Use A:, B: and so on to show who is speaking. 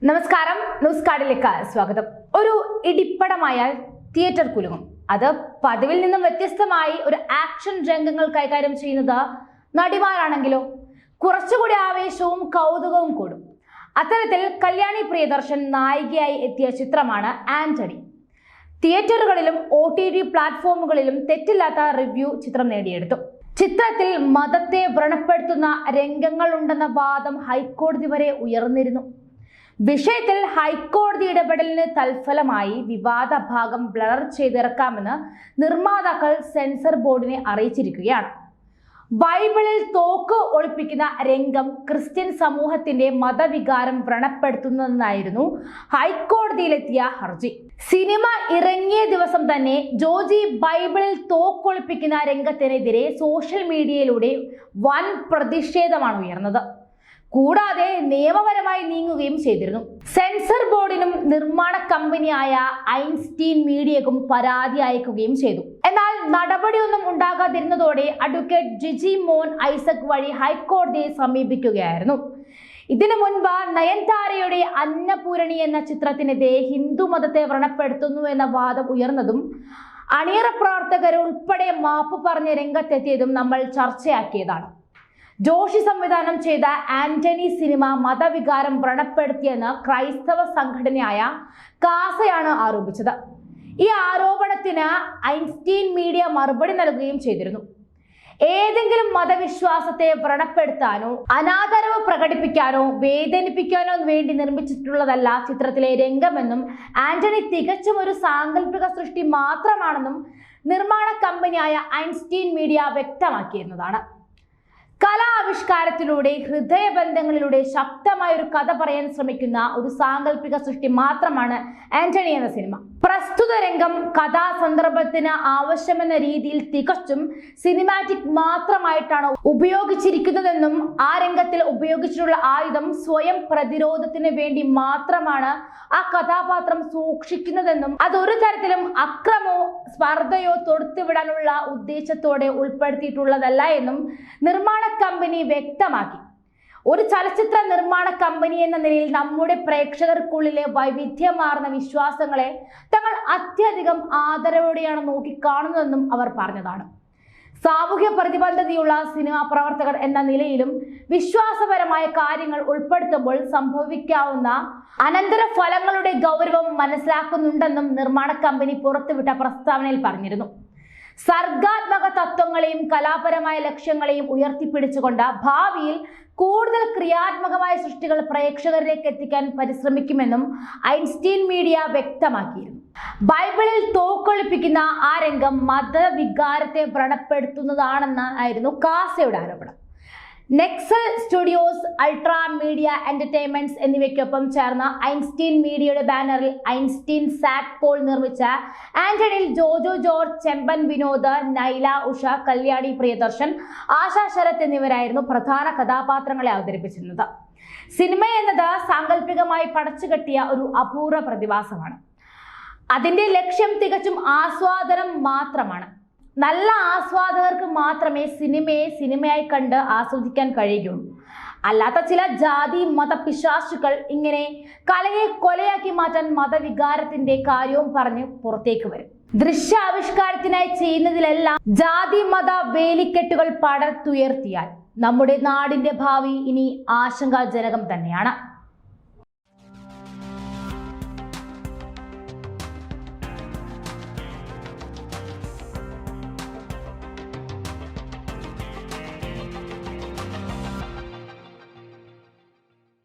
A: നമസ്കാരം, ന്യൂസ് കാർഡിലേക്ക് സ്വാഗതം. ഒരു ഇടിപ്പടമായാൽ തിയേറ്റർ കുലുങ്ങും. അത് പതിവിൽ നിന്നും വ്യത്യസ്തമായി ഒരു ആക്ഷൻ രംഗങ്ങൾ കൈകാര്യം ചെയ്യുന്നത് നടിമാരാണെങ്കിലോ കുറച്ചുകൂടി ആവേശവും കൗതുകവും കൂടും. അത്തരത്തിൽ കല്യാണി പ്രിയദർശൻ നായികയായി എത്തിയ ചിത്രമാണ് ആന്റണി. തിയേറ്ററുകളിലും OTT പ്ലാറ്റ്ഫോമുകളിലും തെറ്റില്ലാത്ത റിവ്യൂ ചിത്രം നേടിയെടുത്തു. ചിത്രത്തിൽ മതത്തെ വ്രണപ്പെടുത്തുന്ന രംഗങ്ങൾ ഉണ്ടെന്ന വാദം ഹൈക്കോടതി വരെ ഉയർന്നിരുന്നു. വിഷയത്തിൽ ഹൈക്കോടതി ഇടപെടലിന് തൽഫലമായി വിവാദ ഭാഗം ബ്ലർ ചെയ്തിറക്കാമെന്ന് നിർമ്മാതാക്കൾ സെൻസർ ബോർഡിനെ അറിയിച്ചിരിക്കുകയാണ്. ബൈബിളിൽ തോക്ക് ഒളിപ്പിക്കുന്ന രംഗം ക്രിസ്ത്യൻ സമൂഹത്തിന്റെ മതവികാരം വ്രണപ്പെടുത്തുന്നതെന്നായിരുന്നു ഹൈക്കോടതിയിലെത്തിയ ഹർജി. സിനിമ ഇറങ്ങിയ ദിവസം തന്നെ ജോജി ബൈബിളിൽ തോക്കൊളിപ്പിക്കുന്ന രംഗത്തിനെതിരെ സോഷ്യൽ മീഡിയയിലൂടെ വൻ പ്രതിഷേധമാണ് ഉയർന്നത്. കൂടാതെ നിയമപരമായി നീങ്ങുകയും ചെയ്തിരുന്നു. സെൻസർ ബോർഡിനും നിർമ്മാണ കമ്പനിയായ ഐൻസ്റ്റീൻ മീഡിയക്കും പരാതി അയക്കുകയും ചെയ്തു. എന്നാൽ നടപടിയൊന്നും ഉണ്ടാകാതിരുന്നതോടെ അഡ്വക്കേറ്റ് ജിജി മോൻ ഐസക് വഴി ഹൈക്കോടതിയെ സമീപിക്കുകയായിരുന്നു. ഇതിനു മുൻപ് നയൻതാരയുടെ അന്നപൂരണി എന്ന ചിത്രത്തിനെതിരെ ഹിന്ദു മതത്തെ വ്രണപ്പെടുത്തുന്നു എന്ന വാദം ഉയർന്നതും അണിയറ പ്രവർത്തകർ ഉൾപ്പെടെ മാപ്പ് പറഞ്ഞ് രംഗത്തെത്തിയതും നമ്മൾ ചർച്ചയാക്കിയതാണ്. ജോഷി സംവിധാനം ചെയ്ത ആന്റണി സിനിമ മതവികാരം വ്രണപ്പെടുത്തിയെന്ന് ക്രൈസ്തവ സംഘടനയായ കാസയാണ് ആരോപിച്ചത്. ഈ ആരോപണത്തിന് ഐൻസ്റ്റീൻ മീഡിയ മറുപടി നൽകുകയും ചെയ്തിരുന്നു. ഏതെങ്കിലും മതവിശ്വാസത്തെ വ്രണപ്പെടുത്താനോ അനാദരവ് പ്രകടിപ്പിക്കാനോ വേദനിപ്പിക്കാനോ വേണ്ടി നിർമ്മിച്ചിട്ടുള്ളതല്ല ചിത്രത്തിലെ രംഗമെന്നും ആന്റണി തികച്ചും ഒരു സാങ്കല്പിക സൃഷ്ടി മാത്രമാണെന്നും നിർമ്മാണ കമ്പനിയായ ഐൻസ്റ്റീൻ മീഡിയ വ്യക്തമാക്കിയിരുന്നതാണ്. കലാവിഷ്കാരത്തിലൂടെ ഹൃദയബന്ധങ്ങളിലൂടെ ശക്തമായ ഒരു കഥ പറയാൻ ശ്രമിക്കുന്ന ഒരു സാങ്കല്പിക സൃഷ്ടി മാത്രമാണ് ആന്റണി എന്ന സിനിമ. പ്രസ്തുത രംഗം കഥാസന്ദർഭത്തിന് ആവശ്യമെന്ന രീതിയിൽ തികച്ചും സിനിമാറ്റിക് മാത്രമായിട്ടാണ് ഉപയോഗിച്ചിരിക്കുന്നതെന്നും ആ രംഗത്തിൽ ഉപയോഗിച്ചിട്ടുള്ള ആയുധം സ്വയം പ്രതിരോധത്തിന് വേണ്ടി മാത്രമാണ് ആ കഥാപാത്രം സൂക്ഷിക്കുന്നതെന്നും അതൊരു തരത്തിലും അക്രമോ സ്പർദ്ധയോ തൊടുത്തുവിടാനുള്ള ഉദ്ദേശത്തോടെ ഉൾപ്പെടുത്തിയിട്ടുള്ളതല്ല എന്നും നിർമ്മാണ കമ്പനി വ്യക്തമാക്കി. ഒരു ചലച്ചിത്ര നിർമ്മാണ കമ്പനി എന്ന നിലയിൽ നമ്മുടെ പ്രേക്ഷകർക്കുള്ളിലെ വൈവിധ്യമാർന്ന വിശ്വാസങ്ങളെ തങ്ങൾ അത്യധികം ആദരവോടെയാണ് നോക്കിക്കാണുന്നതെന്നും അവർ പറഞ്ഞതാണ്. സാമൂഹ്യ പ്രതിബദ്ധതയുള്ള സിനിമാ പ്രവർത്തകർ എന്ന നിലയിലും വിശ്വാസപരമായ കാര്യങ്ങൾ ഉൾപ്പെടുത്തുമ്പോൾ സംഭവിക്കാവുന്ന അനന്തര ഫലങ്ങളുടെ ഗൗരവം മനസ്സിലാക്കുന്നുണ്ടെന്നും നിർമ്മാണ കമ്പനി പുറത്തുവിട്ട പ്രസ്താവനയിൽ പറഞ്ഞിരുന്നു. സർഗാത്മക തത്വങ്ങളെയും കലാപരമായ ലക്ഷ്യങ്ങളെയും ഉയർത്തിപ്പിടിച്ചുകൊണ്ട് ഭാവിയിൽ കൂടുതൽ ക്രിയാത്മകമായ സൃഷ്ടികൾ പ്രേക്ഷകരിലേക്ക് എത്തിക്കാൻ പരിശ്രമിക്കുമെന്നും ഐൻസ്റ്റീൻ മീഡിയ വ്യക്തമാക്കിയിരുന്നു. ബൈബിളിൽ തോക്കൊളിപ്പിക്കുന്ന ആ രംഗം മതവികാരത്തെ വ്രണപ്പെടുത്തുന്നതാണെന്നായിരുന്നു കാസയുടെ ആരോപണം. Naxal studios, ultra media entertainments എന്നിവയ്ക്കൊപ്പം ചേർന്ന ഐൻസ്റ്റീൻ മീഡിയയുടെ ബാനറിൽ ഐൻസ്റ്റീൻ സാറ്റ് പോൾ നിർമ്മിച്ച ആന്റണിയിൽ ജോജോ ജോർജ്, ചെമ്പൻ വിനോദ്, നൈല ഉഷ, കല്യാണി പ്രിയദർശൻ, ആശാ ശരത് എന്നിവരായിരുന്നു പ്രധാന കഥാപാത്രങ്ങളെ അവതരിപ്പിച്ചിരുന്നത്. സിനിമ എന്നത് സാങ്കല്പികമായി പടച്ചുകെട്ടിയ ഒരു അപൂർവ പ്രതിഭാസമാണ്. അതിന്റെ ലക്ഷ്യം തികച്ചും ആസ്വാദനം മാത്രമാണ്. നല്ല ആസ്വാദകർക്ക് മാത്രമേ സിനിമയെ സിനിമയായി കണ്ട് ആസ്വദിക്കാൻ കഴിയുകയുള്ളൂ. അല്ലാത്ത ചില ജാതി മത പിശാചുക്കൾ ഇങ്ങനെ കലയെ കൊലയാക്കി മാറ്റാൻ മതവികാരത്തിന്റെ കാര്യവും പറഞ്ഞ് പുറത്തേക്ക് വരും. ദൃശ്യാവിഷ്കാരത്തിനായി ചെയ്യുന്നതിലെല്ലാം ജാതി മത വേലിക്കെട്ടുകൾ പടർത്തുയർത്തിയാൽ നമ്മുടെ നാടിന്റെ ഭാവി ഇനി ആശങ്കാജനകം തന്നെയാണ്.